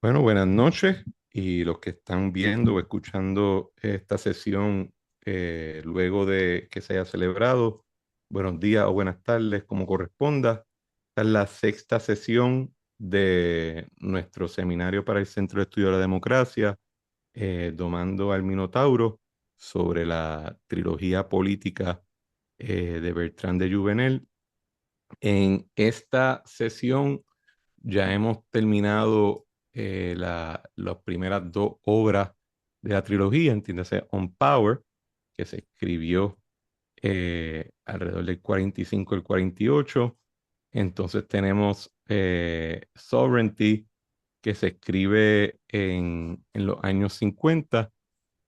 Bueno, buenas noches y los que están viendo o escuchando esta sesión luego de que se haya celebrado, buenos días o buenas tardes, como corresponda. Esta es la sexta sesión de nuestro seminario para el Centro de Estudio de la Democracia, Domando al Minotauro, sobre la trilogía política de Bertrand de Jouvenel. En esta sesión ya hemos terminado las primeras dos obras de la trilogía, entiéndase On Power, que se escribió alrededor del 45 al 48. Entonces tenemos Sovereignty, que se escribe en los años 50.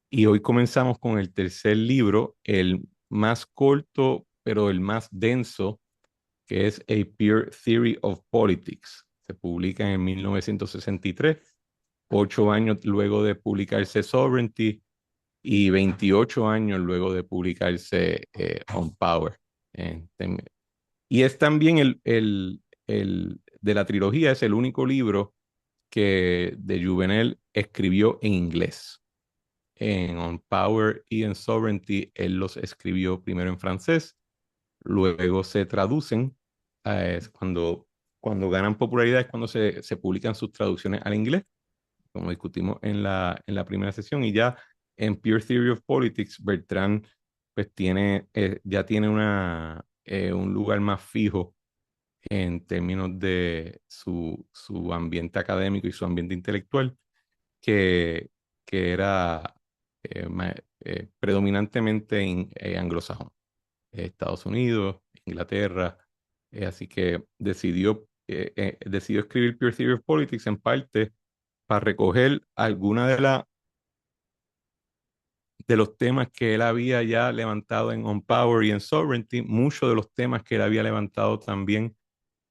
Y hoy comenzamos con el tercer libro, el más corto, pero el más denso, que es A Pure Theory of Politics. Se publica en 1963, 8 años luego de publicarse Sovereignty y 28 años luego de publicarse On Power. Y es también el de la trilogía, es el único libro que de Jouvenel escribió en inglés. En On Power y en Sovereignty, él los escribió primero en francés, luego se traducen. Es cuando ganan popularidad es cuando se publican sus traducciones al inglés, como discutimos en la primera sesión. Y ya en Pure Theory of Politics, Bertrand pues ya tiene un lugar más fijo en términos de su ambiente académico y su ambiente intelectual, que, que era predominantemente anglosajón. Estados Unidos, Inglaterra. Así que decidió escribir Pure Theory of Politics en parte para recoger alguna de los temas que él había ya levantado en On Power y en Sovereignty, muchos de los temas que él había levantado también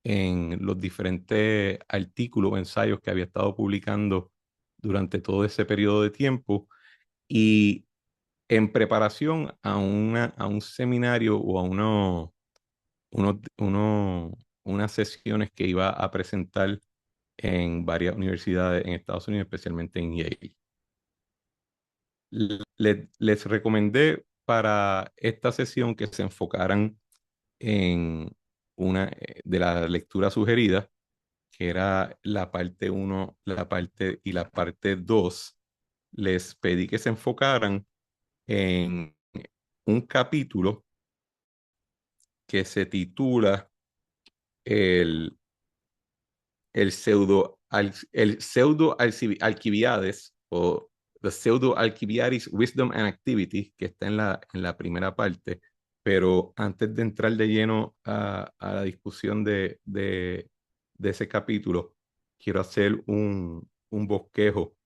en los diferentes artículos o ensayos que había estado publicando durante todo ese periodo de tiempo. Y en preparación a un seminario o a unas sesiones que iba a presentar en varias universidades en Estados Unidos, especialmente en Yale. Les recomendé para esta sesión que se enfocaran en una de la lectura sugerida, que era la parte uno, la parte y la parte 2. Les pedí que se enfocaran en un capítulo que se titula el Alcibiades, o The Pseudo Alcibiades Wisdom and Activity, que está en la primera parte. Pero antes de entrar de lleno a la discusión de ese capítulo, quiero hacer un bosquejo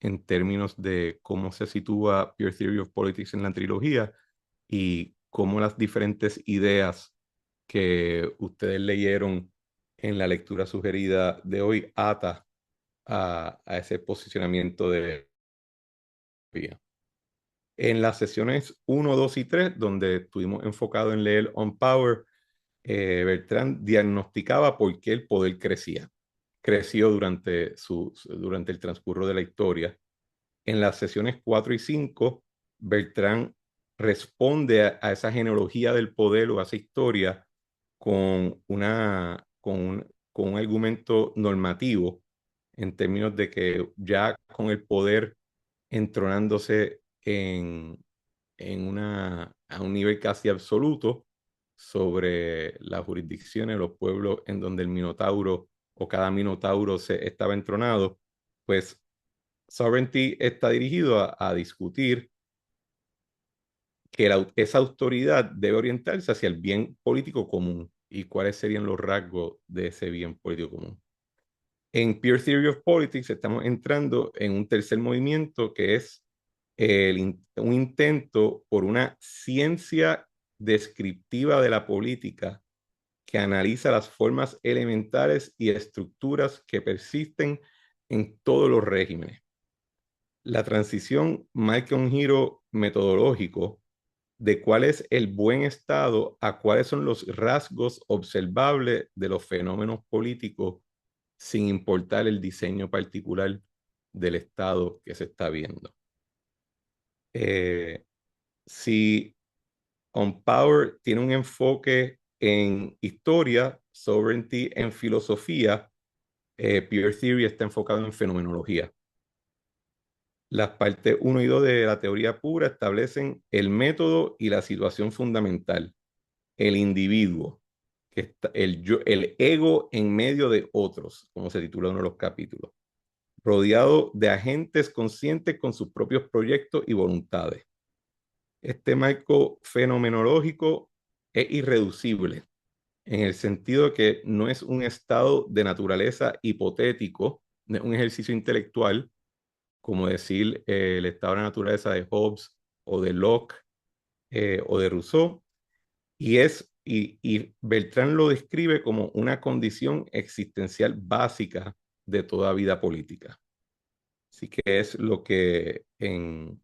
en términos de cómo se sitúa Pure Theory of Politics en la trilogía y cómo las diferentes ideas que ustedes leyeron en la lectura sugerida de hoy ata a ese posicionamiento de vía. En las sesiones uno, 2 y 3, donde estuvimos enfocados en leer On Power, Bertrand diagnosticaba por qué el poder crecía. Creció durante el transcurso de la historia. En las sesiones 4 y 5, Bertrand responde a esa genealogía del poder o a esa historia con un argumento normativo, en términos de que ya con el poder entronándose a un nivel casi absoluto sobre las jurisdicciones, los pueblos en donde el minotauro o cada minotauro estaba entronado, pues Sovereignty está dirigido a discutir que esa autoridad debe orientarse hacia el bien político común y cuáles serían los rasgos de ese bien político común. En Pure Theory of Politics estamos entrando en un tercer movimiento que es un intento por una ciencia descriptiva de la política que analiza las formas elementales y estructuras que persisten en todos los regímenes. La transición marca un giro metodológico de cuál es el buen estado a cuáles son los rasgos observables de los fenómenos políticos sin importar el diseño particular del Estado que se está viendo. Si On Power tiene un enfoque en historia, Sovereignty en filosofía, Pure Theory está enfocado en fenomenología. Las partes 1 y 2 de la teoría pura establecen el método y la situación fundamental, el individuo, que está, el ego en medio de otros, como se titula uno de los capítulos, rodeado de agentes conscientes con sus propios proyectos y voluntades. Este marco fenomenológico es irreducible en el sentido de que no es un estado de naturaleza hipotético, no es un ejercicio intelectual, como decir el estado de la naturaleza de Hobbes o de Locke o de Rousseau, y Beltrán lo describe como una condición existencial básica de toda vida política. Así que es lo que en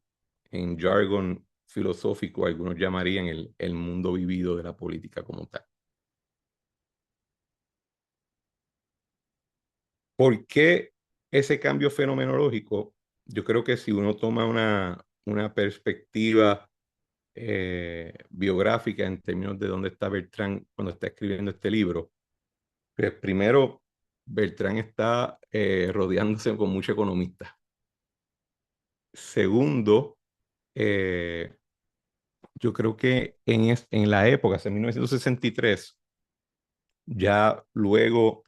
jargon filosófico algunos llamarían el mundo vivido de la política como tal. ¿Por qué ese cambio fenomenológico? Yo creo que si uno toma una perspectiva biográfica en términos de dónde está Bertrand cuando está escribiendo este libro, pues primero, Bertrand está rodeándose con muchos economistas. Segundo, eh, yo creo que en la época, en 1963, ya luego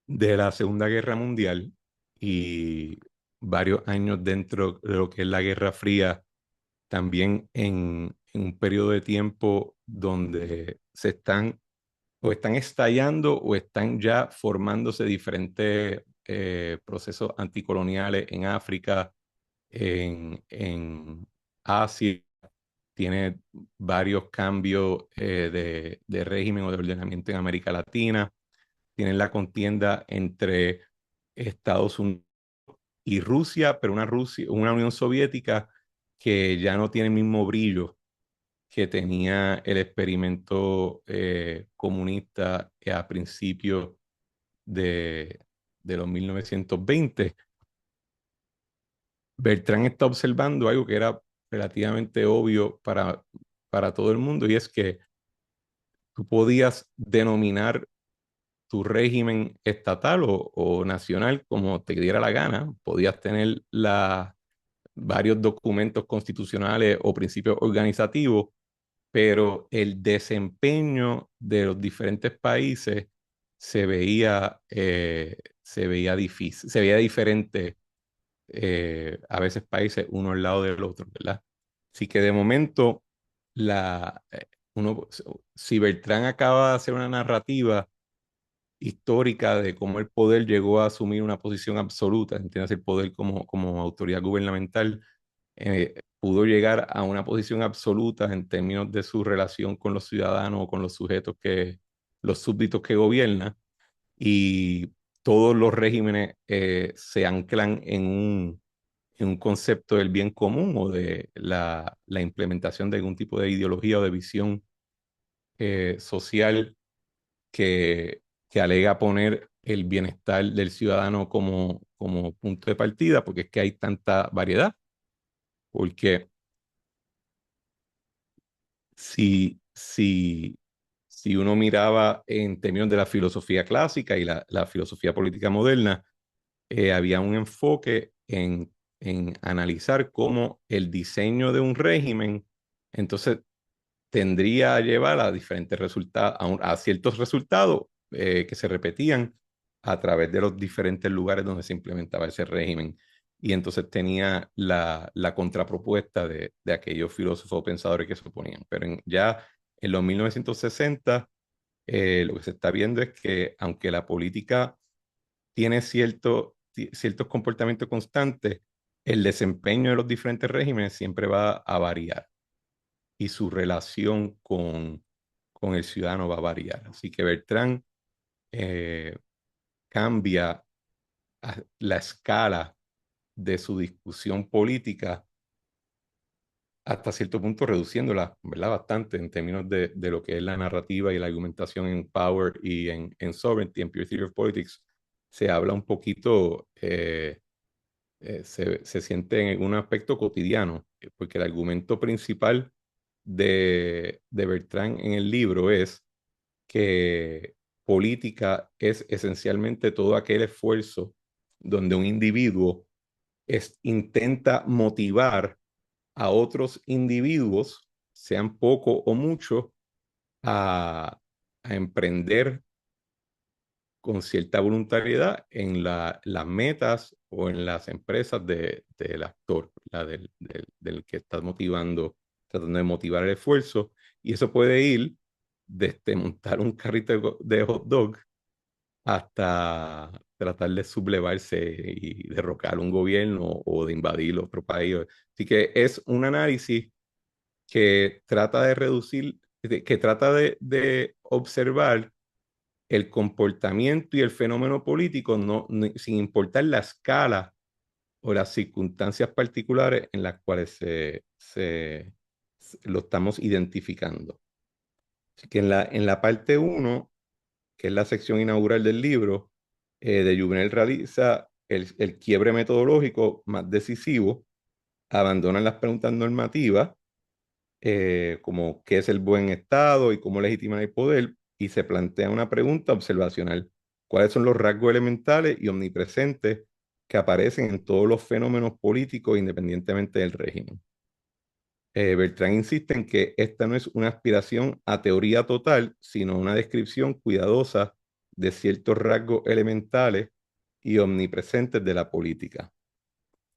de la Segunda Guerra Mundial y varios años dentro de lo que es la Guerra Fría, también en un periodo de tiempo donde se están o están estallando o están ya formándose diferentes procesos anticoloniales en África, en Asia, tiene varios cambios de régimen o de ordenamiento en América Latina, tienen la contienda entre Estados Unidos y Rusia, pero una Unión Soviética que ya no tiene el mismo brillo que tenía el experimento comunista a principios de, de los 1920. Bertrand está observando algo que era relativamente obvio para todo el mundo, y es que tú podías denominar tu régimen estatal o nacional como te diera la gana, podías tener varios documentos constitucionales o principios organizativos, pero el desempeño de los diferentes países se veía difícil, se veía diferente, a veces países uno al lado del otro, ¿verdad? Así que de momento, la, eh, uno, si Bertrán acaba de hacer una narrativa histórica de cómo el poder llegó a asumir una posición absoluta, entiendes el poder como autoridad gubernamental, pudo llegar a una posición absoluta en términos de su relación con los ciudadanos o con los sujetos los súbditos que gobierna, y todos los regímenes se anclan en un concepto del bien común o de la implementación de algún tipo de ideología o de visión social que alega poner el bienestar del ciudadano como punto de partida, porque es que hay tanta variedad, porque si, si uno miraba en términos de la filosofía clásica y la filosofía política moderna, había un enfoque en analizar cómo el diseño de un régimen, entonces tendría a llevar a diferentes resultados, a ciertos resultados que se repetían a través de los diferentes lugares donde se implementaba ese régimen. Y entonces tenía la contrapropuesta de aquellos filósofos pensadores que se oponían. Pero ya en los 1960, lo que se está viendo es que aunque la política tiene ciertos comportamientos constantes, el desempeño de los diferentes regímenes siempre va a variar y su relación con el ciudadano va a variar. Así que Bertrand eh, cambia la escala de su discusión política hasta cierto punto reduciéndola, ¿verdad? Bastante en términos de lo que es la narrativa y la argumentación en Power y en Sovereignty, en Pure Theory of Politics, se habla un poquito, se siente en un aspecto cotidiano, porque el argumento principal de Bertrand en el libro es que política es esencialmente todo aquel esfuerzo donde un individuo intenta motivar a otros individuos, sean poco o mucho, a emprender con cierta voluntariedad en las metas o en las empresas del actor, del que está motivando, tratando de motivar el esfuerzo. Y eso puede ir desde montar un carrito de hot dog hasta tratar de sublevarse y derrocar un gobierno o de invadir otro país. Así que es un análisis que trata de reducir, que trata de observar el comportamiento y el fenómeno político sin importar la escala o las circunstancias particulares en las cuales lo estamos identificando. Así que en la parte uno, que es la sección inaugural del libro, de Juvenel realiza el quiebre metodológico más decisivo, abandonan las preguntas normativas, como qué es el buen Estado y cómo legitimar el poder, y se plantea una pregunta observacional: ¿cuáles son los rasgos elementales y omnipresentes que aparecen en todos los fenómenos políticos independientemente del régimen? Bertrand insiste en que esta no es una aspiración a teoría total, sino una descripción cuidadosa de ciertos rasgos elementales y omnipresentes de la política.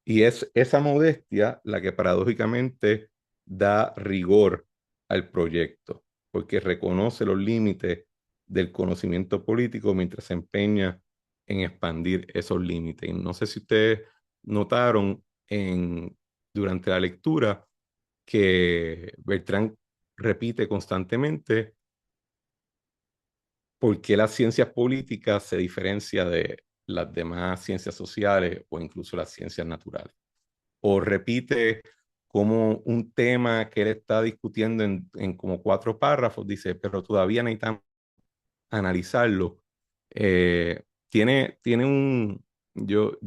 Y es esa modestia la que paradójicamente da rigor al proyecto, porque reconoce los límites del conocimiento político mientras se empeña en expandir esos límites. Y no sé si ustedes notaron durante la lectura que Bertrand repite constantemente por qué las ciencias políticas se diferencian de las demás ciencias sociales o incluso las ciencias naturales. O repite como un tema que él está discutiendo en como 4 párrafos, dice, pero todavía necesitan analizarlo. Tiene yo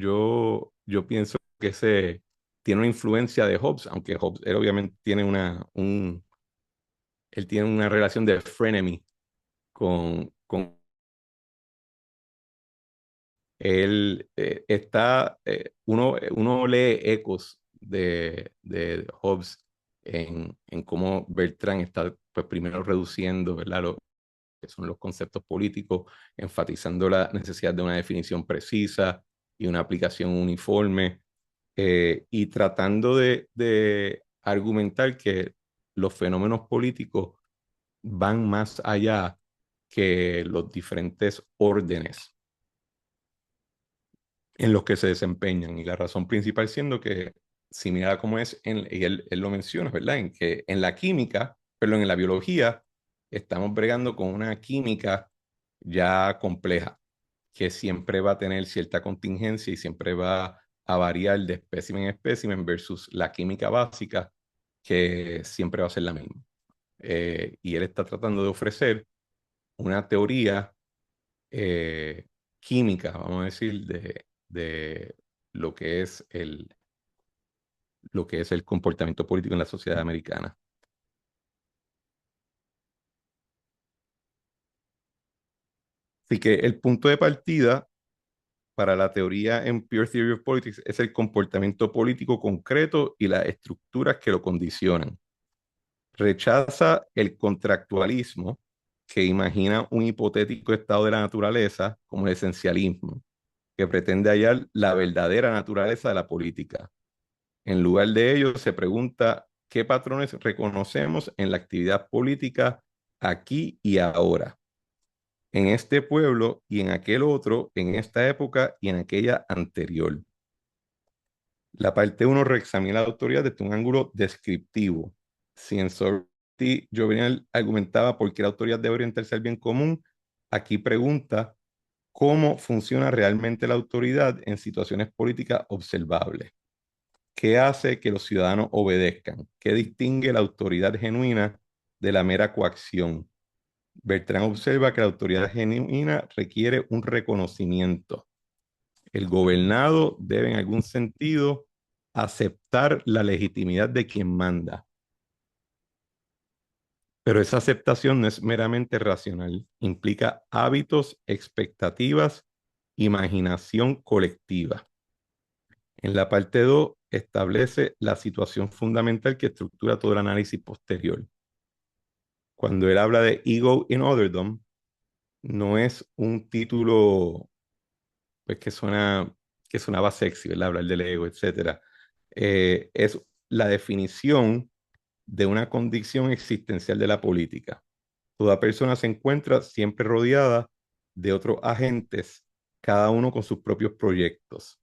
pienso que tiene una influencia de Hobbes, aunque Hobbes, él obviamente él tiene una relación de frenemy con él. Uno lee ecos de Hobbes en cómo Bertrand está, pues, primero reduciendo, ¿verdad?, lo que son los conceptos políticos, enfatizando la necesidad de una definición precisa y una aplicación uniforme, y tratando de argumentar que los fenómenos políticos van más allá que los diferentes órdenes en los que se desempeñan. Y la razón principal siendo que, similar a como es, y él lo menciona, ¿verdad? En que en la química, perdón, en la biología, estamos bregando con una química ya compleja, que siempre va a tener cierta contingencia y siempre va a variar de espécimen en espécimen versus la química básica, que siempre va a ser la misma. Y él está tratando de ofrecer una teoría, química, vamos a decir, de lo que es el comportamiento político en la sociedad americana. Así que el punto de partida para la teoría en Pure Theory of Politics es el comportamiento político concreto y las estructuras que lo condicionan. Rechaza el contractualismo, que imagina un hipotético estado de la naturaleza, como el esencialismo, que pretende hallar la verdadera naturaleza de la política. En lugar de ello, se pregunta qué patrones reconocemos en la actividad política aquí y ahora, en este pueblo y en aquel otro, en esta época y en aquella anterior. La parte 1 reexamina la autoridad desde un ángulo descriptivo. Si en Sorti Jovenel argumentaba por qué la autoridad debe orientarse al bien común, aquí pregunta cómo funciona realmente la autoridad en situaciones políticas observables. ¿Ok? ¿Qué hace que los ciudadanos obedezcan? ¿Qué distingue la autoridad genuina de la mera coacción? Bertrand observa que la autoridad genuina requiere un reconocimiento. El gobernado debe en algún sentido aceptar la legitimidad de quien manda. Pero esa aceptación no es meramente racional, implica hábitos, expectativas, imaginación colectiva. En la parte 2 establece la situación fundamental que estructura todo el análisis posterior. Cuando él habla de ego in otherdom, no es un título pues, que sonaba sexy, ¿verdad? Hablar del ego, etcétera. Es la definición de una condición existencial de la política. Toda persona se encuentra siempre rodeada de otros agentes, cada uno con sus propios proyectos.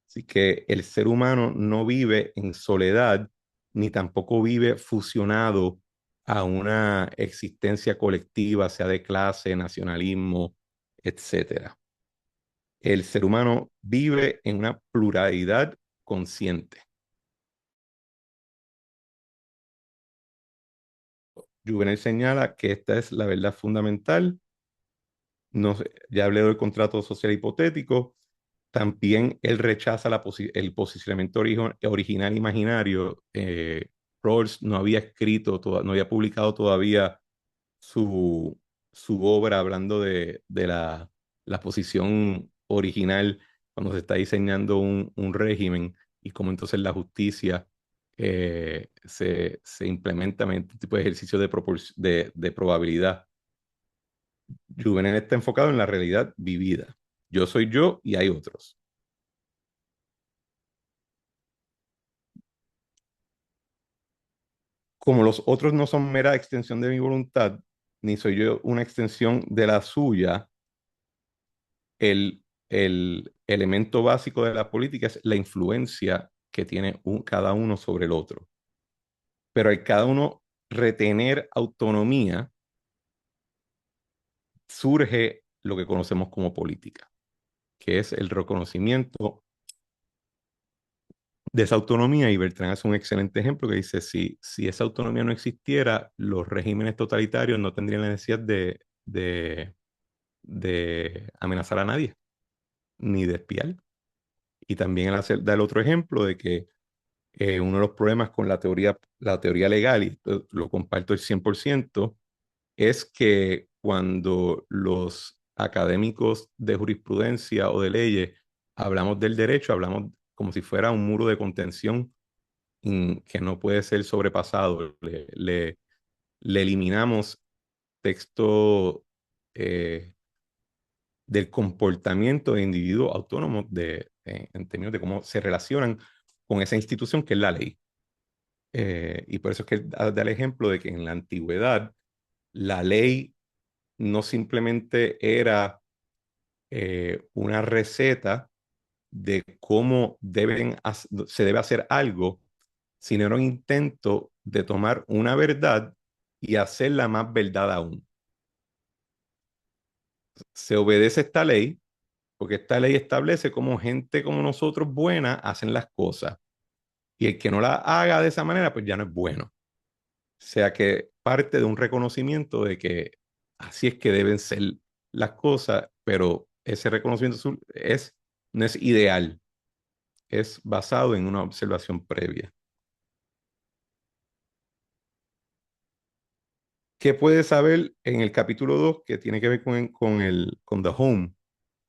Así que el ser humano no vive en soledad, ni tampoco vive fusionado a una existencia colectiva, sea de clase, nacionalismo, etcétera. El ser humano vive en una pluralidad consciente. Juvenal señala que esta es la verdad fundamental. No, ya hablé del contrato social hipotético. También él rechaza el posicionamiento original imaginario. Rawls no había escrito, no había publicado todavía su, su obra hablando de la posición original cuando se está diseñando un régimen y cómo entonces la justicia se implementa mediante un tipo de ejercicio de probabilidad. Juvenal está enfocado en la realidad vivida. Yo soy yo y hay otros. Como los otros no son mera extensión de mi voluntad, ni soy yo una extensión de la suya, el, el elemento básico de la política es la influencia que tiene cada uno sobre el otro. Pero al cada uno retener autonomía, surge lo que conocemos como política, que es el reconocimiento de esa autonomía. Y Bertrand es un excelente ejemplo que dice, si esa autonomía no existiera, los regímenes totalitarios no tendrían la necesidad de amenazar a nadie, ni de espiar. Y también da el otro ejemplo de que uno de los problemas con la teoría legal, y esto lo comparto el 100%, es que cuando los académicos de jurisprudencia o de leyes hablamos del derecho, hablamos como si fuera un muro de contención que no puede ser sobrepasado. Le eliminamos texto del comportamiento de individuos autónomos en términos de cómo se relacionan con esa institución que es la ley. Y por eso es que da el ejemplo de que en la antigüedad la ley no simplemente era una receta de cómo se debe hacer algo, sino era un intento de tomar una verdad y hacerla más verdad aún. Se obedece esta ley porque esta ley establece cómo gente como nosotros buena hacen las cosas. Y el que no la haga de esa manera, pues ya no es bueno. O sea que parte de un reconocimiento de que así es que deben ser las cosas, pero ese reconocimiento no es ideal, es basado en una observación previa. ¿Qué puedes saber en el capítulo 2 que tiene que ver con The Home,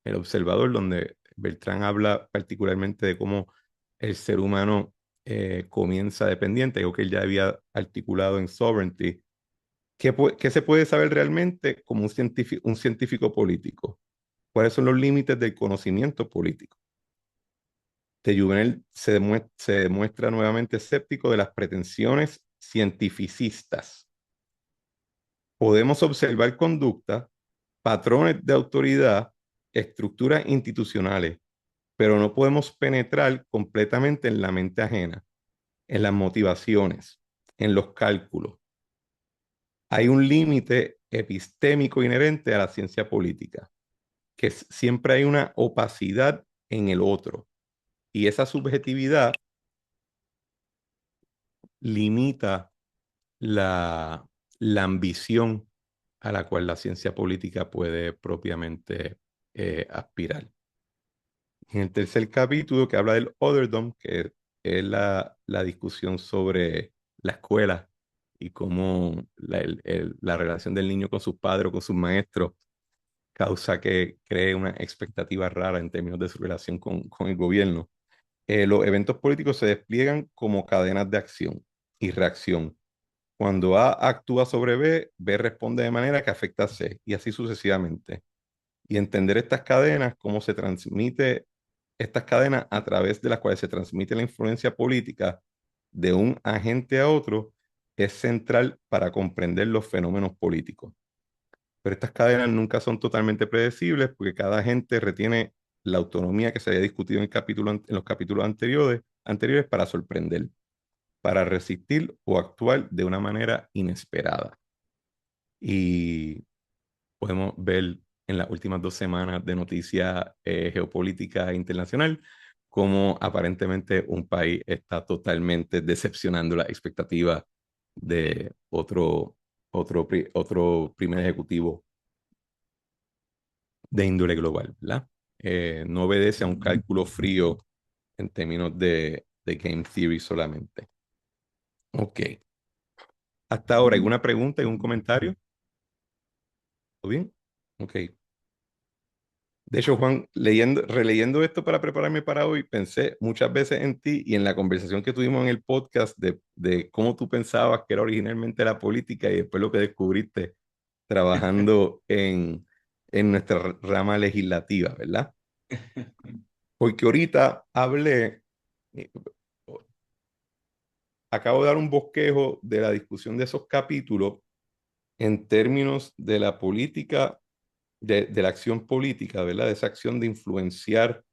el observador, donde Beltrán habla particularmente de cómo el ser humano comienza dependiente, algo que él ya había articulado en Sovereignty? ¿Qué se puede saber realmente como un científico político? ¿Cuáles son los límites del conocimiento político? De Juvenal se demuestra nuevamente escéptico de las pretensiones cientificistas. Podemos observar conductas, patrones de autoridad, estructuras institucionales, pero no podemos penetrar completamente en la mente ajena, en las motivaciones, en los cálculos. Hay un límite epistémico inherente a la ciencia política, que siempre hay una opacidad en el otro. Y esa subjetividad limita la, la ambición a la cual la ciencia política puede propiamente aspirar. En el tercer capítulo, que habla del otherdom, que es la discusión sobre la escuela y cómo la relación del niño con sus padres o con sus maestros causa que cree una expectativa rara en términos de su relación con el gobierno. Los eventos políticos se despliegan como cadenas de acción y reacción. Cuando A actúa sobre B, B responde de manera que afecta a C, y así sucesivamente. Y entender estas cadenas, cómo se transmite estas cadenas a través de las cuales se transmite la influencia política de un agente a otro, es central para comprender los fenómenos políticos. Pero estas cadenas nunca son totalmente predecibles porque cada agente retiene la autonomía que se había discutido en los capítulos anteriores para sorprender, para resistir o actuar de una manera inesperada. Y podemos ver en las últimas 2 semanas de noticia geopolítica internacional cómo aparentemente un país está totalmente decepcionando las expectativas de otro primer ejecutivo de índole global, ¿verdad? No obedece a un cálculo frío en términos de game theory solamente. Ok. Hasta ahora, ¿alguna pregunta, algún comentario? ¿Todo bien? Ok. De hecho, Juan, releyendo esto para prepararme para hoy, pensé muchas veces en ti y en la conversación que tuvimos en el podcast de cómo tú pensabas que era originalmente la política y después lo que descubriste trabajando en nuestra rama legislativa, ¿verdad? Porque ahorita eh, acabo de dar un bosquejo de la discusión de esos capítulos en términos de la política, de la acción política, ¿verdad? De esa acción de influenciar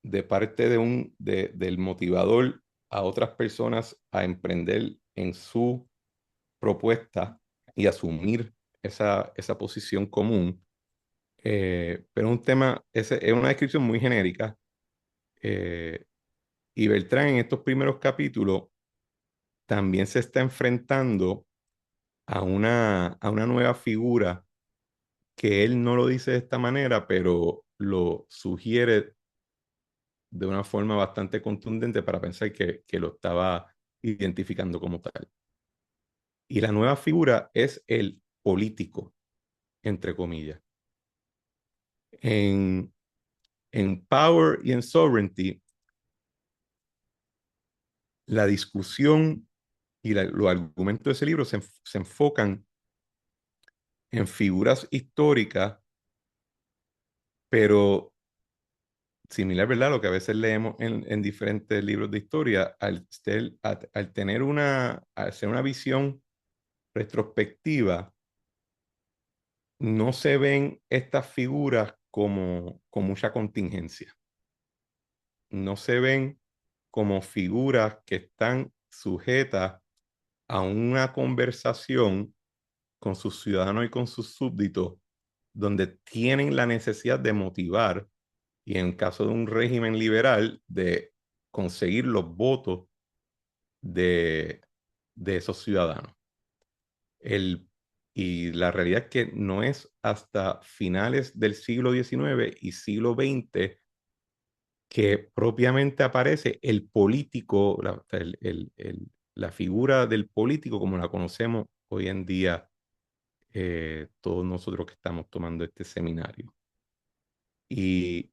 de parte del motivador a otras personas a emprender en su propuesta y asumir esa posición común. Pero un tema, es una descripción muy genérica. eh, y Beltrán en estos primeros capítulos también se está enfrentando a una nueva figura que él no lo dice de esta manera, pero lo sugiere de una forma bastante contundente para pensar que lo estaba identificando como tal. Y la nueva figura es el político, entre comillas. En, en Power y en Sovereignty, la discusión y los argumentos de ese libro se enfocan en figuras históricas, pero similar, ¿verdad? Lo que a veces leemos en diferentes libros de historia, al tener al hacer una visión retrospectiva, no se ven estas figuras como con mucha contingencia. No se ven como figuras que están sujetas a una conversación con sus ciudadanos y con sus súbditos, donde tienen la necesidad de motivar y en caso de un régimen liberal, de conseguir los votos de, de esos ciudadanos. El, y la realidad es que no es hasta finales del siglo XIX y siglo XX que propiamente aparece el político, la figura del político como la conocemos hoy en día todos nosotros que estamos tomando este seminario. Y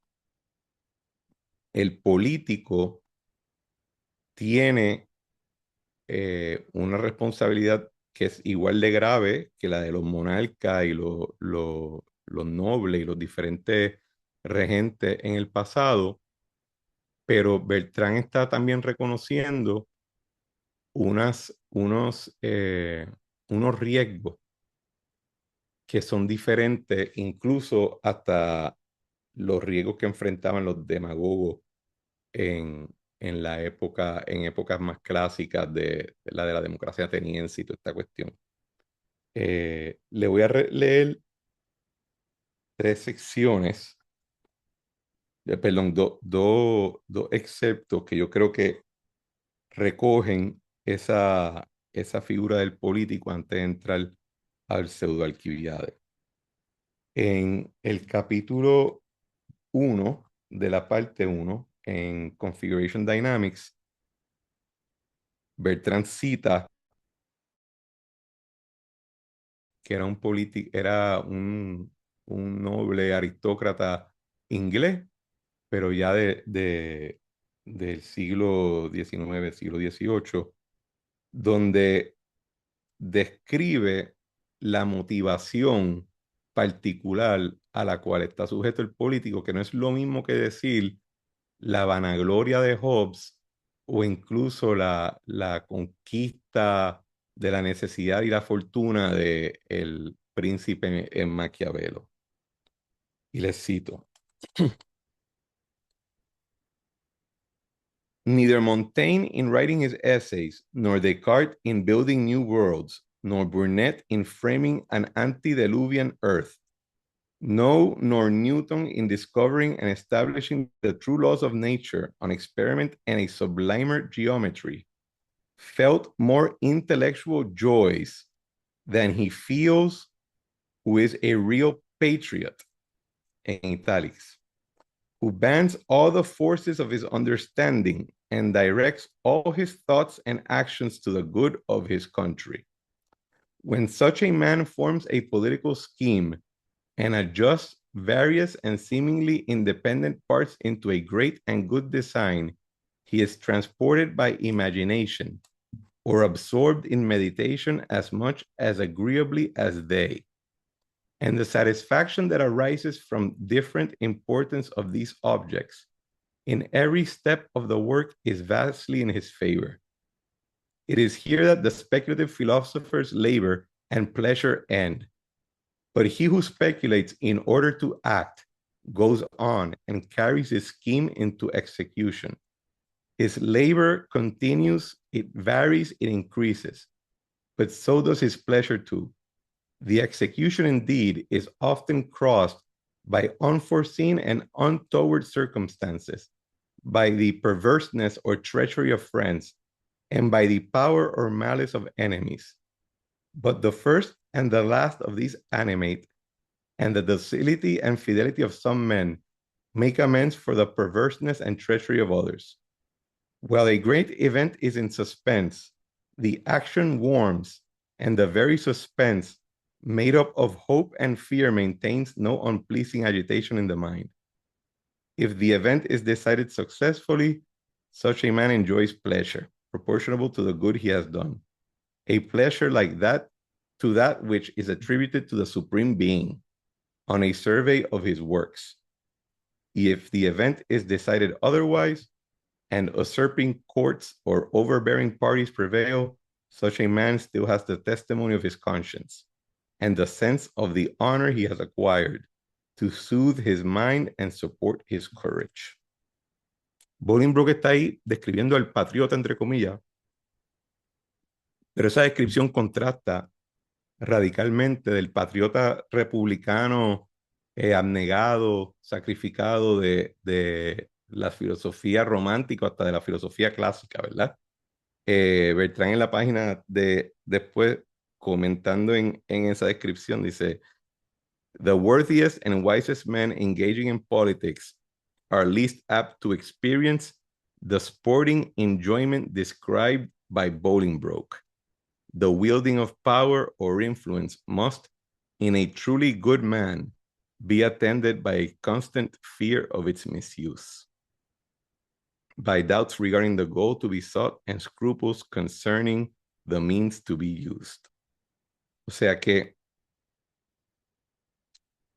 el político tiene una responsabilidad que es igual de grave que la de los monarcas y los nobles y los diferentes regentes en el pasado, pero Beltrán está también reconociendo unos riesgos que son diferentes, incluso hasta los riesgos que enfrentaban los demagogos en, en épocas más clásicas de la democracia ateniense y toda esta cuestión. Le voy a leer 3 secciones, perdón, dos exceptos que yo creo que recogen esa figura del político antes de entrar al pseudo-Alcibiades. En el capítulo 1 de la parte 1, en Configuration Dynamics, Bertrand cita que era un noble aristócrata inglés, pero ya del siglo XIX, siglo XVIII, donde describe la motivación particular a la cual está sujeto el político, que no es lo mismo que decir la vanagloria de Hobbes o incluso la conquista de la necesidad y la fortuna de el príncipe en Maquiavelo. Y les cito. Neither Montaigne in writing his essays, nor Descartes in building new worlds, nor Burnet in framing an antediluvian earth, no, nor Newton in discovering and establishing the true laws of nature on experiment and a sublimer geometry, felt more intellectual joys than he feels who is a real patriot, in italics, who bans all the forces of his understanding and directs all his thoughts and actions to the good of his country. When such a man forms a political scheme and adjusts various and seemingly independent parts into a great and good design, he is transported by imagination or absorbed in meditation as much as agreeably as they. And the satisfaction that arises from different importance of these objects in every step of the work is vastly in his favor. It is here that the speculative philosopher's labor and pleasure end. But he who speculates in order to act goes on and carries his scheme into execution. His labor continues, it varies, it increases, but so does his pleasure too. The execution, indeed, is often crossed by unforeseen and untoward circumstances, by the perverseness or treachery of friends, and by the power or malice of enemies. But the first and the last of these animate, and the docility and fidelity of some men make amends for the perverseness and treachery of others. While a great event is in suspense, the action warms, and the very suspense, made up of hope and fear, maintains no unpleasing agitation in the mind. If the event is decided successfully, such a man enjoys pleasure, proportionable to the good he has done. A pleasure like that to that which is attributed to the Supreme Being on a survey of his works. If the event is decided otherwise, and usurping courts or overbearing parties prevail, such a man still has the testimony of his conscience and the sense of the honor he has acquired to soothe his mind and support his courage. Bolingbroke está ahí describiendo al patriota, entre comillas, pero esa descripción contrasta radicalmente del patriota republicano abnegado, sacrificado de la filosofía romántica hasta de la filosofía clásica, ¿verdad? Bertrand en la página después comentando en esa descripción dice, the worthiest and wisest men engaging in politics are least apt to experience the sporting enjoyment described by Bolingbroke. The wielding of power or influence must, in a truly good man, be attended by a constant fear of its misuse, by doubts regarding the goal to be sought and scruples concerning the means to be used. O sea que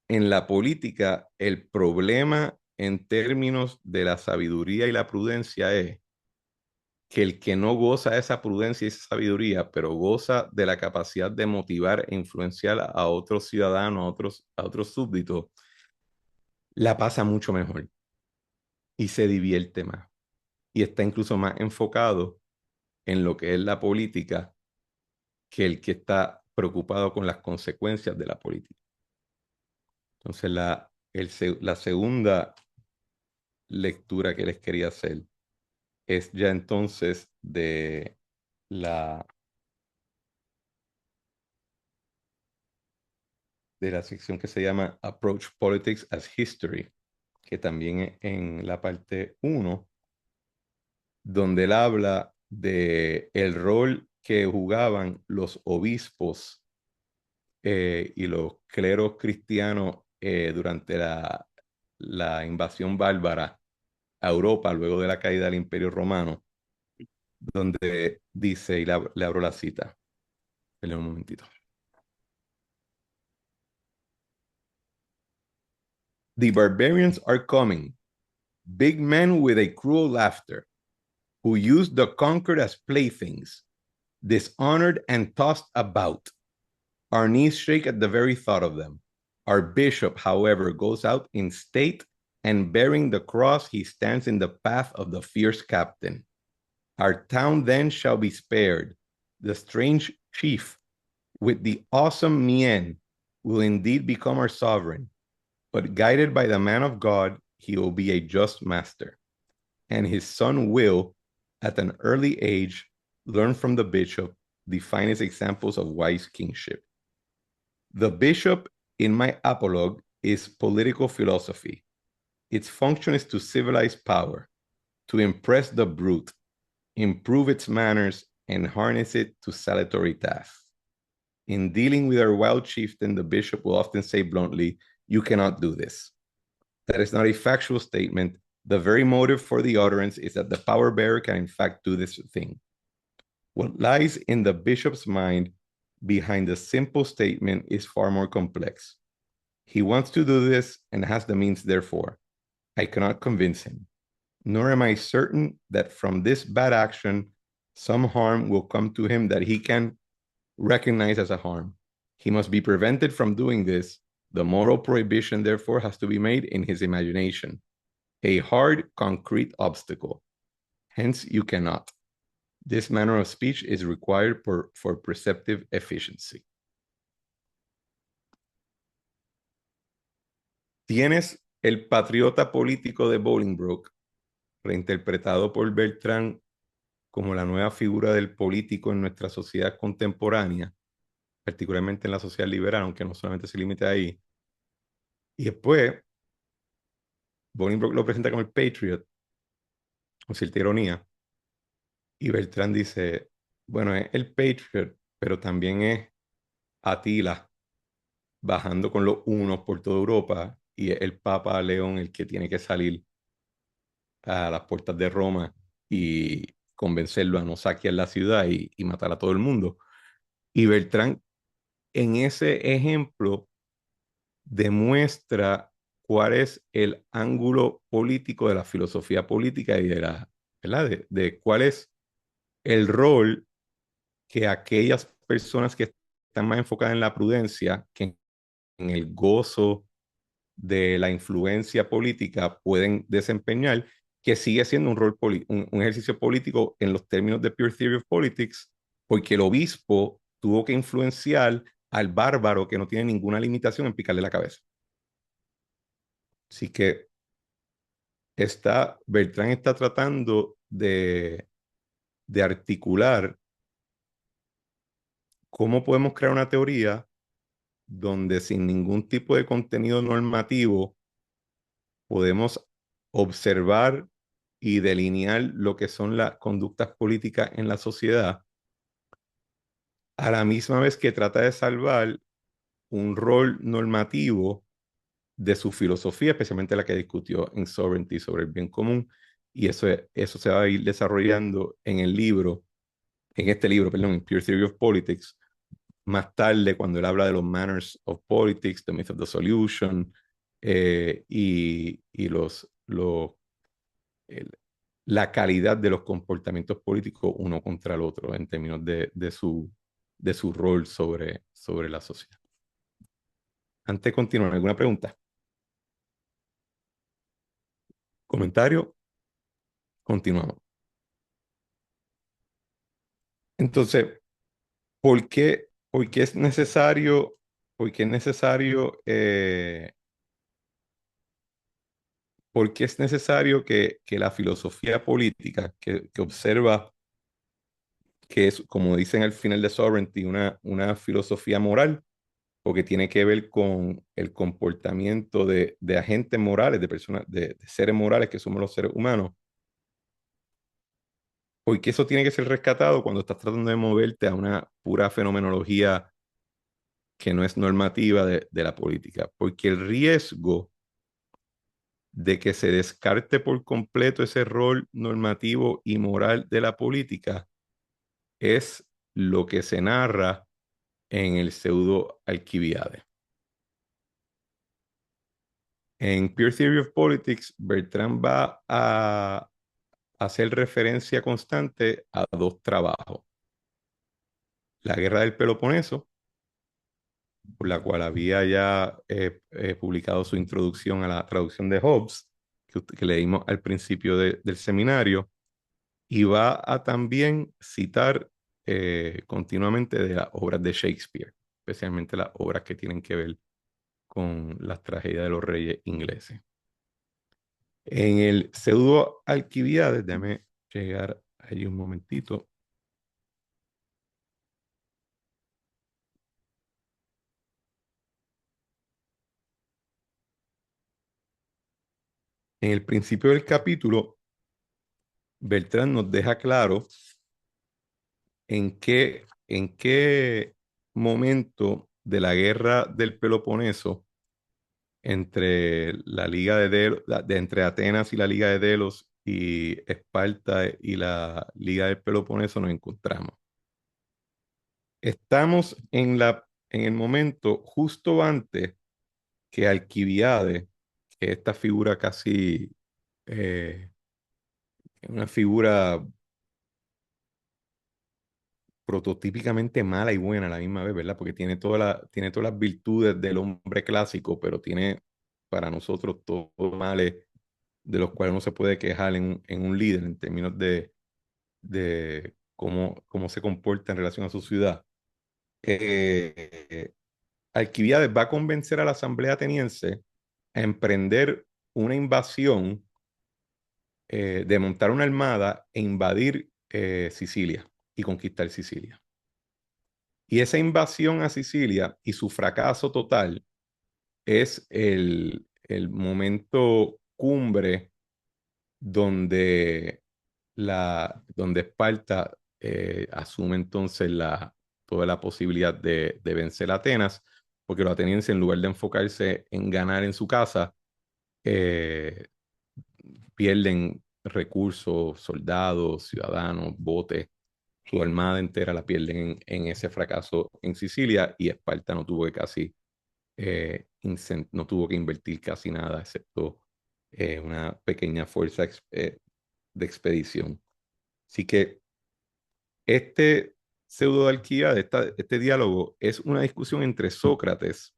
en la política el problema en términos de la sabiduría y la prudencia es que el que no goza de esa prudencia y esa sabiduría, pero goza de la capacidad de motivar e influenciar a otros ciudadanos, a otros súbditos, la pasa mucho mejor y se divierte más. Y está incluso más enfocado en lo que es la política que el que está preocupado con las consecuencias de la política. Entonces, la segunda lectura que les quería hacer es ya entonces la, de la sección que se llama Approach Politics as History, que también en la parte uno, donde él habla de el rol que jugaban los obispos y los cleros cristianos durante la invasión bárbara a Europa luego de la caída del Imperio Romano, donde dice, y le abro la cita, esperen un momentito. The barbarians are coming, big men with a cruel laughter, who use the conquered as playthings, dishonored and tossed about. Our knees shake at the very thought of them. Our bishop, however, goes out in state, and bearing the cross, he stands in the path of the fierce captain. Our town then shall be spared. The strange chief, with the awesome mien, will indeed become our sovereign, but guided by the man of God, he will be a just master. And his son will, at an early age, learn from the bishop the finest examples of wise kingship. The bishop in my apologue is political philosophy. Its function is to civilize power, to impress the brute, improve its manners, and harness it to salutary tasks. In dealing with our wild chieftain, the bishop will often say bluntly, "You cannot do this." That is not a factual statement. The very motive for the utterance is that the power bearer can in fact do this thing. What lies in the bishop's mind behind the simple statement is far more complex. He wants to do this and has the means, therefore. I cannot convince him, nor am I certain that from this bad action, some harm will come to him that he can recognize as a harm. He must be prevented from doing this. The moral prohibition, therefore, has to be made in his imagination, a hard, concrete obstacle. Hence, you cannot. This manner of speech is required for perceptive efficiency. Tienes el patriota político de Bolingbroke, reinterpretado por Bertrand como la nueva figura del político en nuestra sociedad contemporánea, particularmente en la sociedad liberal, aunque no solamente se limita ahí. Y después, Bolingbroke lo presenta como el Patriot, con cierta ironía, y Bertrand dice, bueno, es el Patriot, pero también es Atila bajando con los unos por toda Europa, y es el Papa León el que tiene que salir a las puertas de Roma y convencerlo a no saquear la ciudad y matar a todo el mundo. Y Bertrand en ese ejemplo demuestra cuál es el ángulo político de la filosofía política y ¿verdad? De cuál es el rol que aquellas personas que están más enfocadas en la prudencia, que en el gozo de la influencia política pueden desempeñar, que sigue siendo un rol un ejercicio político en los términos de Pure Theory of Politics, porque el obispo tuvo que influenciar al bárbaro que no tiene ninguna limitación en picarle la cabeza. Así que Bertrand está tratando de articular cómo podemos crear una teoría donde sin ningún tipo de contenido normativo podemos observar y delinear lo que son las conductas políticas en la sociedad, a la misma vez que trata de salvar un rol normativo de su filosofía, especialmente la que discutió en Sovereignty sobre el bien común, y eso se va a ir desarrollando en este libro, perdón, en Pure Theory of Politics, más tarde cuando él habla de los manners of politics, the myth of the solution, y el- la calidad de los comportamientos políticos uno contra el otro en términos de su rol sobre la sociedad. Antes de continuar, ¿alguna pregunta? ¿Comentario? Continuamos. Entonces, por qué es necesario, por qué es necesario porque es necesario que la filosofía política que observa, que es, como dicen al final de Sovereignty, una filosofía moral, porque tiene que ver con el comportamiento de agentes morales, de personas, de seres morales que somos los seres humanos, porque eso tiene que ser rescatado cuando estás tratando de moverte a una pura fenomenología que no es normativa de la política, porque el riesgo de que se descarte por completo ese rol normativo y moral de la política es lo que se narra en el pseudo Alquibiades. En Pure Theory of Politics, Bertrand va a hacer referencia constante a dos trabajos. La Guerra del Peloponeso, por la cual había ya publicado su introducción a la traducción de Hobbes, que leímos al principio del seminario, y va a también citar continuamente de las obras de Shakespeare, especialmente las obras que tienen que ver con las tragedias de los reyes ingleses. En el pseudo Alquibiades, déjame llegar allí un momentito. En el principio del capítulo, Beltrán nos deja claro en qué momento de la guerra del Peloponeso entre la Liga entre Atenas y la Liga de Delos y Esparta y la Liga del Peloponeso nos encontramos. Estamos en el momento justo antes que Alquibiades, que esta figura casi, eh, una figura prototípicamente mala y buena a la misma vez, ¿verdad? Porque tiene todas las virtudes del hombre clásico, pero tiene para nosotros todos los males de los cuales uno se puede quejar en un líder en términos de cómo se comporta en relación a su ciudad. Eh, Alquibiades va a convencer a la Asamblea Ateniense a emprender una invasión, de montar una armada e invadir Sicilia y conquistar Sicilia. Y esa invasión a Sicilia y su fracaso total es el momento cumbre donde, donde Esparta asume entonces toda la posibilidad de vencer a Atenas, porque los atenienses, en lugar de enfocarse en ganar en su casa, eh, pierden recursos, soldados, ciudadanos, botes, su armada entera la pierden en ese fracaso en Sicilia, y Esparta no tuvo que no tuvo que invertir casi nada, excepto una pequeña fuerza de expedición. Así que este pseudo de Alquíades, este diálogo, es una discusión entre Sócrates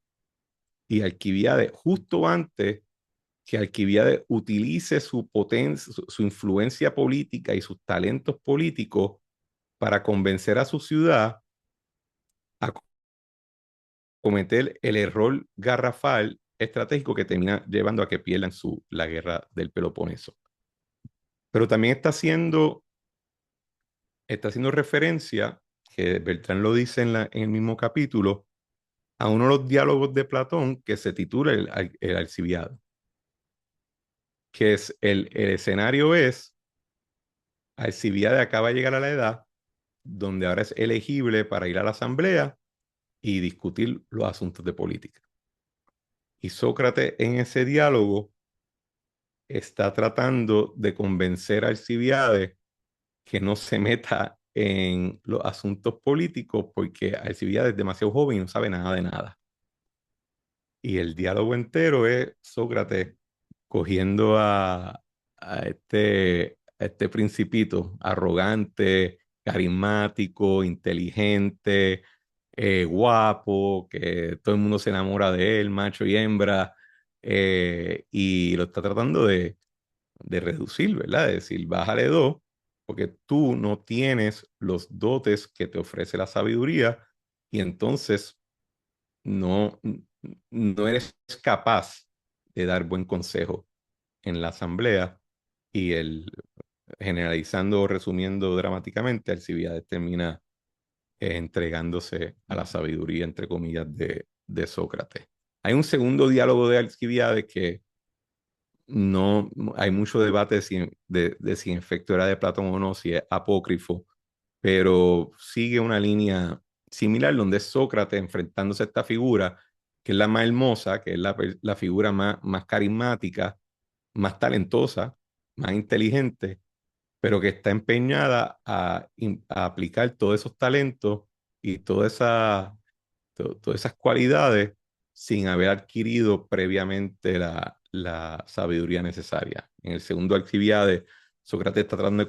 y Alquibiades justo antes que Alquibiades utilice su potencia, su influencia política y sus talentos políticos para convencer a su ciudad a cometer el error garrafal estratégico que termina llevando a que pierdan la guerra del Peloponeso. Pero también está haciendo referencia, que Beltrán lo dice en el mismo capítulo, a uno de los diálogos de Platón que se titula el Alcibiades, que es el escenario es: Alcibiades acaba de llegar a la edad donde ahora es elegible para ir a la asamblea y discutir los asuntos de política. Y Sócrates, en ese diálogo, está tratando de convencer a Alcibiades que no se meta en los asuntos políticos, porque Alcibiades es demasiado joven y no sabe nada de nada. Y el diálogo entero es Sócrates cogiendo a este principito arrogante, carismático, inteligente, guapo, que todo el mundo se enamora de él, macho y hembra, y lo está tratando de reducir, ¿verdad? De decir, bájale dos, porque tú no tienes los dotes que te ofrece la sabiduría, y entonces no, no eres capaz de dar buen consejo en la asamblea y generalizando o resumiendo dramáticamente, Alcibiades termina entregándose a la sabiduría, entre comillas, de Sócrates. Hay un segundo diálogo de Alcibiades que no hay mucho debate de si en efecto era de Platón o no, si es apócrifo, pero sigue una línea similar donde es Sócrates enfrentándose a esta figura, que es la más hermosa, que es la figura más carismática, más talentosa, más inteligente, pero que está empeñada a aplicar todos esos talentos y todas esas cualidades sin haber adquirido previamente la sabiduría necesaria. En el segundo Alcibiades, Sócrates está tratando de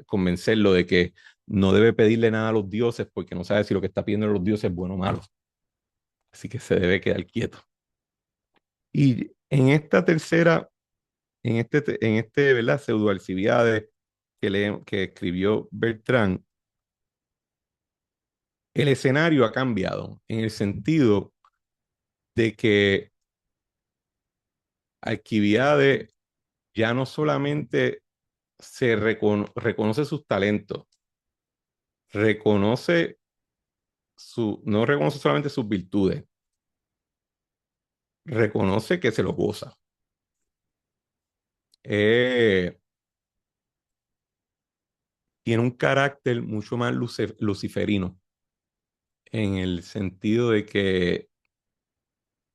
convencerlo de que no debe pedirle nada a los dioses porque no sabe si lo que está pidiendo a los dioses es bueno o malo. Así que se debe quedar quieto. Y en esta tercera, ¿verdad? Pseudo Alcibiades que escribió Bertrand, el escenario ha cambiado en el sentido de que Alcibiades ya no solamente reconoce sus talentos, reconoce no reconoce solamente sus virtudes, reconoce que se lo goza. Eh, Tiene un carácter mucho más luciferino, en el sentido de que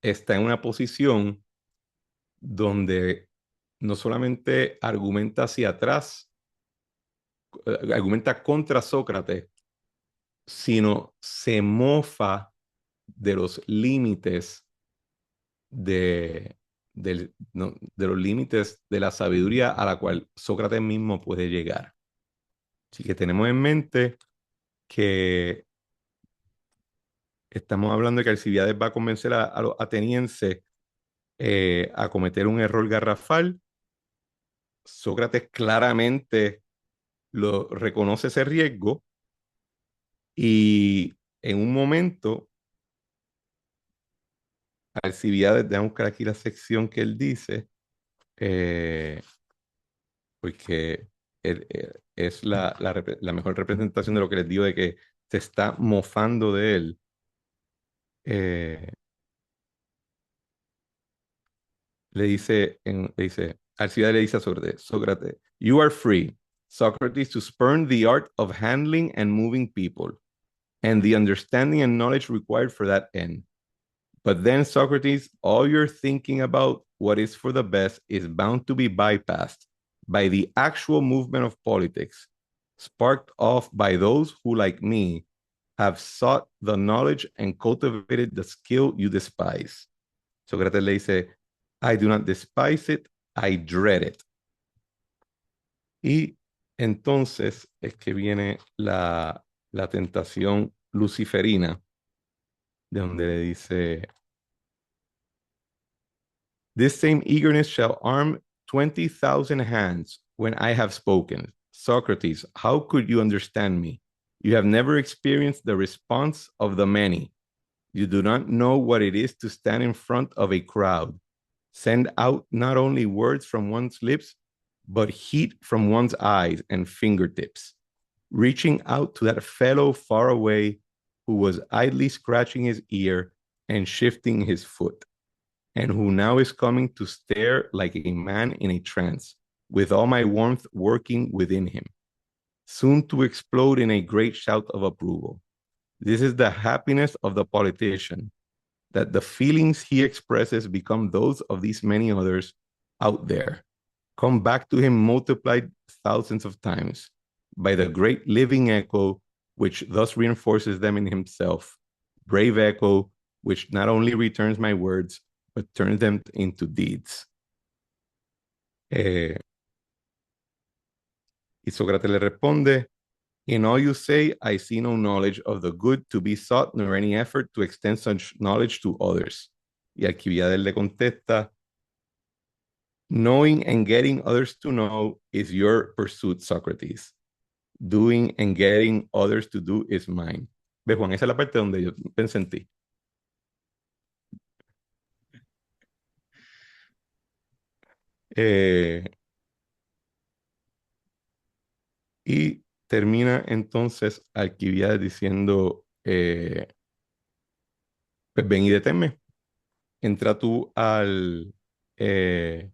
está en una posición donde no solamente argumenta hacia atrás, argumenta contra Sócrates, sino se mofa de los límites de los límites de la sabiduría a la cual Sócrates mismo puede llegar. Así que tenemos en mente que estamos hablando de que Alcibiades va a convencer a los atenienses a cometer un error garrafal. Sócrates claramente lo reconoce ese riesgo y en un momento Alcibiades, déjame buscar aquí la sección que él dice, eh, porque es la mejor representación de lo que les digo de que se está mofando de él. Eh, Alcibiades le dice a Sócrates, you are free, Socrates, to spurn the art of handling and moving people, and the understanding and knowledge required for that end. But then, Socrates, all you're thinking about what is for the best is bound to be bypassed by the actual movement of politics, sparked off by those who, like me, have sought the knowledge and cultivated the skill you despise. Sócrates le dice, I do not despise it, I dread it. Y entonces es que viene la tentación luciferina, de donde le dice, this same eagerness shall arm 20,000 hands when I have spoken. Socrates, how could you understand me? You have never experienced the response of the many. You do not know what it is to stand in front of a crowd, send out not only words from one's lips, but heat from one's eyes and fingertips, reaching out to that fellow far away who was idly scratching his ear and shifting his foot, and who now is coming to stare like a man in a trance, with all my warmth working within him, soon to explode in a great shout of approval. This is the happiness of the politician, that the feelings he expresses become those of these many others out there, come back to him multiplied thousands of times by the great living echo which thus reinforces them in himself, brave echo which not only returns my words, but turns them into deeds. Y Sócrates le responde, in all you say, I see no knowledge of the good to be sought, nor any effort to extend such knowledge to others. Y Alcibiades le contesta, knowing and getting others to know is your pursuit, Socrates. Doing and getting others to do is mine. ¿Ves, Juan? Esa es la parte donde yo pensé en ti. Eh, y termina entonces Alquibiades diciendo, pues ven y deténme, entra tú eh,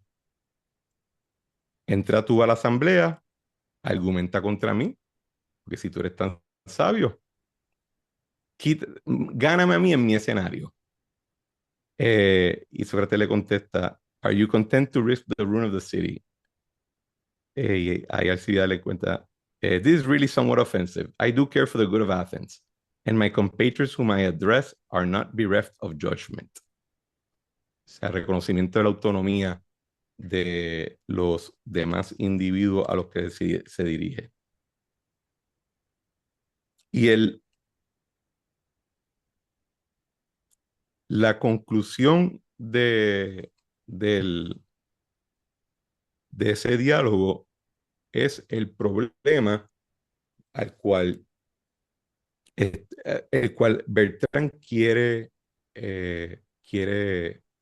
entra tú a la asamblea, argumenta contra mí, porque si tú eres tan sabio, gáname a mí en mi escenario. Y Sócrates le contesta, Are you content to risk the ruin of the city? Y ahí Alcibiades le cuenta, This is really somewhat offensive. I do care for the good of Athens, and my compatriots whom I address are not bereft of judgment. O sea, reconocimiento de la autonomía de los demás individuos a los que se dirige. Y la conclusión del, de ese diálogo es el problema al cual, el cual Bertrand quiere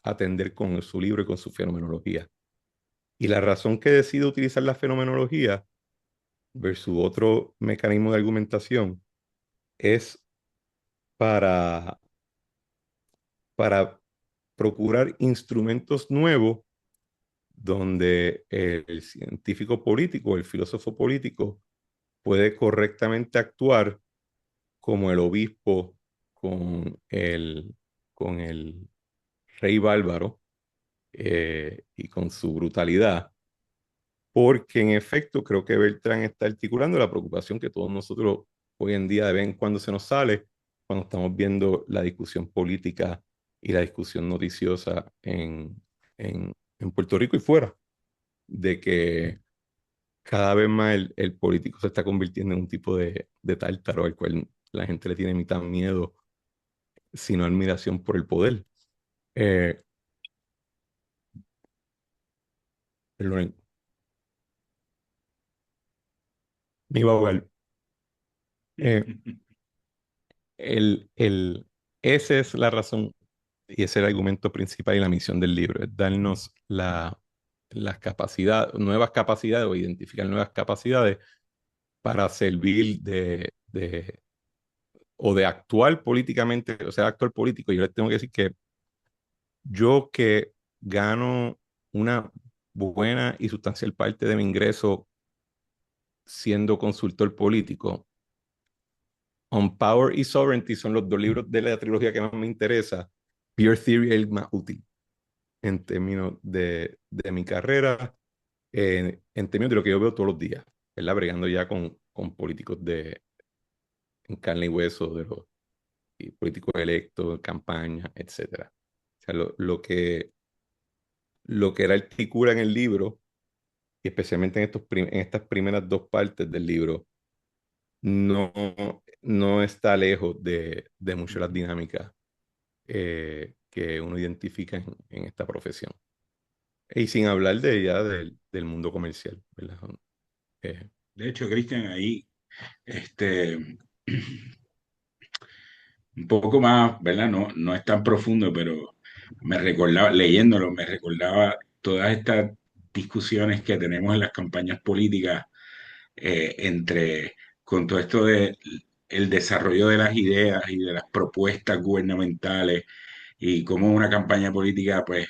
atender con su libro y con su fenomenología. Y la razón que decide utilizar la fenomenología versus otro mecanismo de argumentación es para, para procurar instrumentos nuevos donde el científico político, el filósofo político, puede correctamente actuar como el obispo con con el rey bárbaro y con su brutalidad, porque en efecto creo que Beltrán está articulando la preocupación que todos nosotros hoy en día de vez en cuando se nos sale cuando estamos viendo la discusión política y la discusión noticiosa en Puerto Rico y fuera, de que cada vez más el político se está convirtiendo en un tipo de tártaro al cual la gente le tiene mitad miedo, sino admiración por el poder. Eh, perdonen, me iba a ahogar. Eh, el, el, Esa es la razón y ese es el argumento principal y la misión del libro, es darnos las capacidades, nuevas capacidades o identificar nuevas capacidades para servir o de actuar políticamente, o sea, actor político. Yo les tengo que decir que yo que gano una buena y sustancial parte de mi ingreso siendo consultor político, On Power y Sovereignty son los dos libros de la trilogía que más me interesa. Pure Theory es el más útil en términos de mi carrera, en términos de lo que yo veo todos los días, ¿verdad? Bregando ya con políticos en carne y hueso, y políticos electos, campaña, etcétera. O sea, lo que él articula en el libro, y especialmente en estas primeras dos partes del libro, no, no está lejos de mucho las dinámicas que uno identifica en esta profesión. Y sin hablar de ya del mundo comercial, ¿verdad? Eh, De hecho, Cristian, ahí, este, un poco más, ¿verdad? No, no es tan profundo, pero me recordaba, leyéndolo, me recordaba todas estas discusiones que tenemos en las campañas políticas con todo esto de el desarrollo de las ideas y de las propuestas gubernamentales y cómo una campaña política, pues,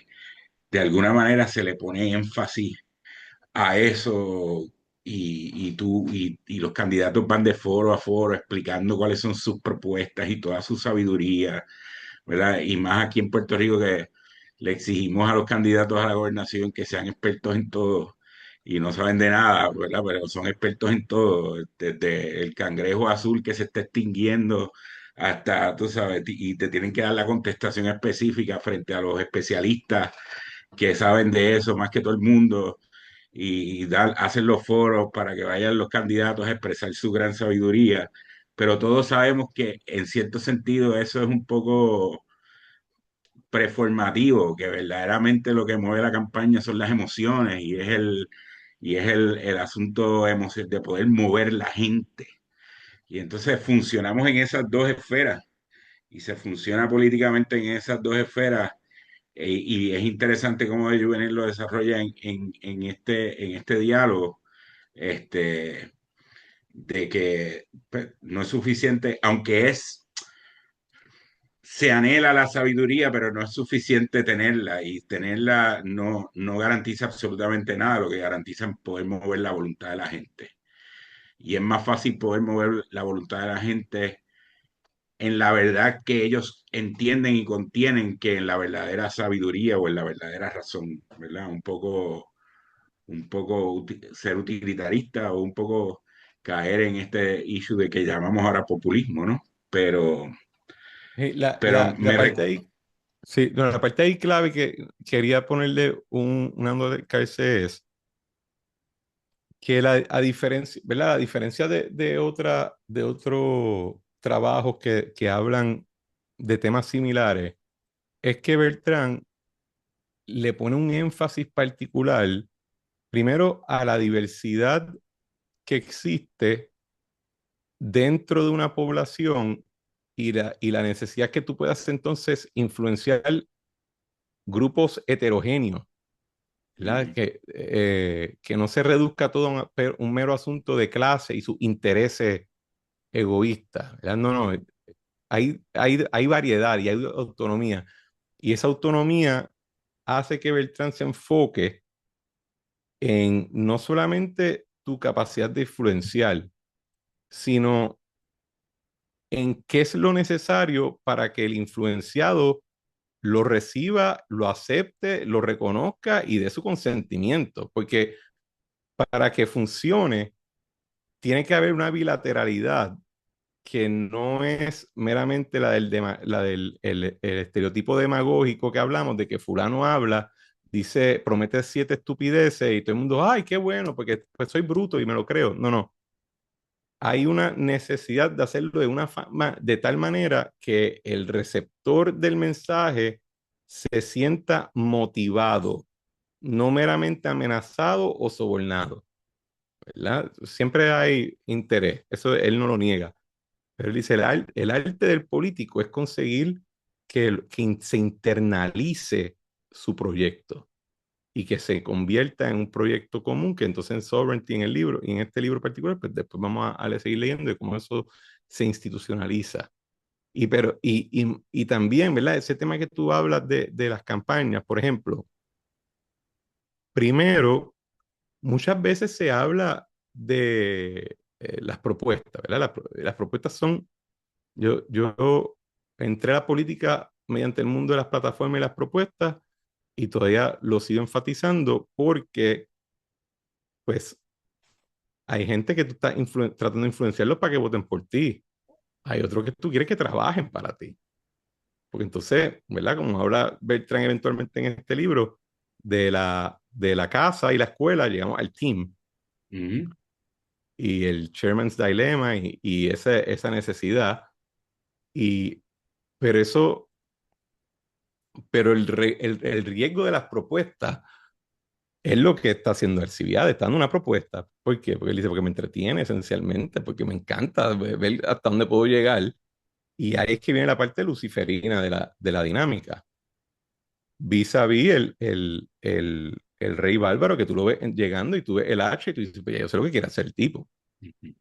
de alguna manera se le pone énfasis a eso y los candidatos van de foro a foro explicando cuáles son sus propuestas y toda su sabiduría, ¿verdad? Y más aquí en Puerto Rico que le exigimos a los candidatos a la gobernación que sean expertos en todo y no saben de nada, ¿verdad? Pero son expertos en todo, desde el cangrejo azul que se está extinguiendo hasta, tú sabes, y te tienen que dar la contestación específica frente a los especialistas que saben de eso más que todo el mundo hacen los foros para que vayan los candidatos a expresar su gran sabiduría. Pero todos sabemos que en cierto sentido eso es un poco preformativo, que verdaderamente lo que mueve la campaña son las emociones y es el asunto de poder mover la gente. Y entonces funcionamos en esas dos esferas y se funciona políticamente en esas dos esferas Y es interesante cómo Juvenil lo desarrolla en este diálogo, este, de que pues, no es suficiente, aunque se anhela la sabiduría, pero no es suficiente tenerla, y tenerla no garantiza absolutamente nada. Lo que garantiza es poder mover la voluntad de la gente. Y es más fácil poder mover la voluntad de la gente en la verdad que ellos entienden y contienen, que en la verdadera sabiduría o en la verdadera razón, ¿verdad? Ser utilitarista, o un poco caer en este issue de que llamamos ahora populismo, ¿no? Pero, pero La me parte recuerdo. ahí, sí, no, la parte ahí clave que quería ponerle una nota de cabeza es que a diferencia, ¿verdad? A diferencia de otros trabajos que hablan de temas similares, es que Bertrand le pone un énfasis particular, primero, a la diversidad que existe dentro de una población y la necesidad que tú puedas entonces influenciar grupos heterogéneos, ¿verdad? Ujú, Que no se reduzca todo a un mero asunto de clase y sus intereses egoístas, ¿verdad? No, no, hay variedad y hay autonomía. Y esa autonomía hace que Beltrán se enfoque en no solamente tu capacidad de influenciar, sino en qué es lo necesario para que el influenciado lo reciba, lo acepte, lo reconozca y dé su consentimiento. Porque para que funcione, tiene que haber una bilateralidad que no es meramente la del el estereotipo demagógico que hablamos, de que fulano habla, dice, promete 7 estupideces y todo el mundo, ay, qué bueno, porque pues soy bruto y me lo creo. No, no. Hay una necesidad de hacerlo de tal manera que el receptor del mensaje se sienta motivado, no meramente amenazado o sobornado, ¿verdad? Siempre hay interés, eso él no lo niega, pero él dice, el arte del político es conseguir que se internalice su proyecto y que se convierta en un proyecto común, que entonces en Sovereignty, en el libro, y en este libro particular, pues después vamos a seguir leyendo de cómo eso se institucionaliza. Y también, ¿verdad? Ese tema que tú hablas de las campañas, por ejemplo, primero, muchas veces se habla de las propuestas, ¿verdad? Las propuestas son, yo entré a la política mediante el mundo de las plataformas y las propuestas y todavía lo sigo enfatizando porque, pues, hay gente que tú estás tratando de influenciarlos para que voten por ti. Hay otros que tú quieres que trabajen para ti. Porque entonces, ¿verdad? Como habla Bertrand eventualmente en este libro, de la casa y la escuela llegamos al team ujú. y el chairman's dilemma y esa necesidad. Y, pero eso, pero el riesgo de las propuestas es lo que está haciendo Alcibiades, está dando una propuesta. ¿Por qué? Porque él dice, porque me entretiene esencialmente, porque me encanta ver hasta dónde puedo llegar. Y ahí es que viene la parte luciferina de la dinámica. Vis a vis el rey bárbaro, que tú lo ves llegando y tú ves el H y tú dices, pues ya yo sé lo que quiere hacer el tipo. Y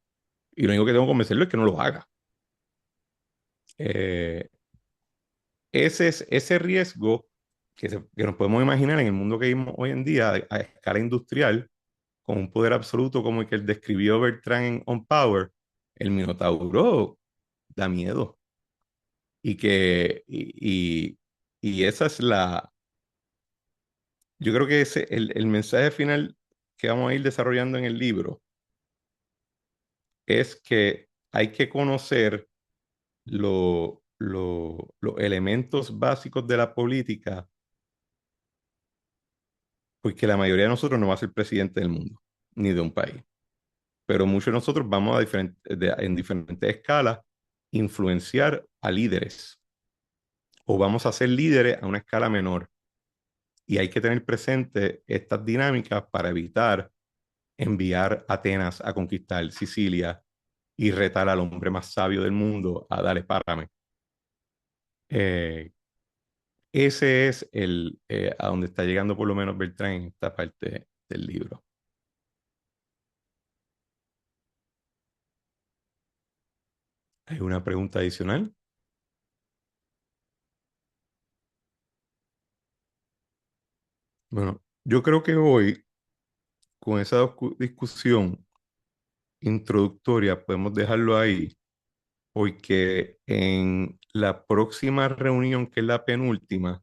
lo único que tengo que convencerlo es que no lo haga. Eh, Ese es ese riesgo que nos podemos imaginar en el mundo que vivimos hoy en día a escala industrial, con un poder absoluto como el que él describió Bertrand en On Power. El Minotauro da miedo. Y que, y esa es yo creo que ese, el mensaje final que vamos a ir desarrollando en el libro es que hay que conocer los elementos básicos de la política, porque la mayoría de nosotros no va a ser presidente del mundo, ni de un país, pero muchos de nosotros vamos en diferentes escalas influenciar a líderes o vamos a ser líderes a una escala menor. Y hay que tener presente estas dinámicas para evitar enviar a Atenas a conquistar Sicilia y retar al hombre más sabio del mundo a darle párame. Eh, Ese es a donde está llegando por lo menos Beltrán en esta parte del libro. ¿Hay una pregunta adicional? Bueno, yo creo que hoy, con esa discusión introductoria, podemos dejarlo ahí, porque en la próxima reunión, que es la penúltima,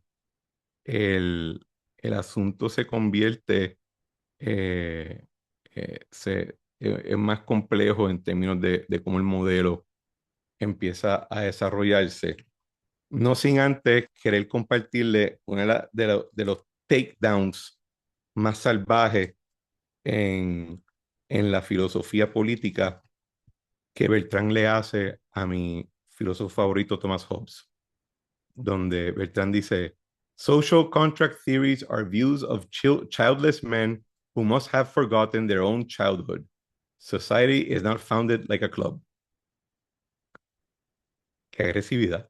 el asunto se convierte, eh, es más complejo en términos de cómo el modelo empieza a desarrollarse. No sin antes querer compartirle una de los takedowns más salvajes en la filosofía política que Bertrand le hace a mi filósofo favorito, Thomas Hobbes, donde Bertrand dice: Social contract theories are views of childless men who must have forgotten their own childhood. Society is not founded like a club. Qué agresividad.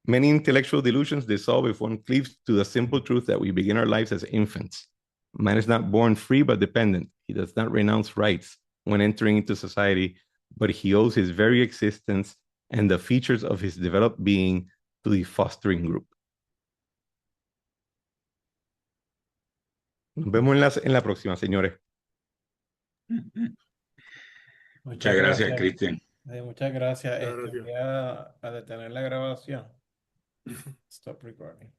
Many intellectual delusions dissolve if one cleaves to the simple truth that we begin our lives as infants. Man is not born free but dependent. He does not renounce rights when entering into society, but he owes his very existence and the features of his developed being to the fostering group. Nos vemos en la próxima, señores. Muchas Muchas gracias, gracias. Cristian. Muchas gracias. Muchas gracias. Voy a detener la grabación. Stop recording.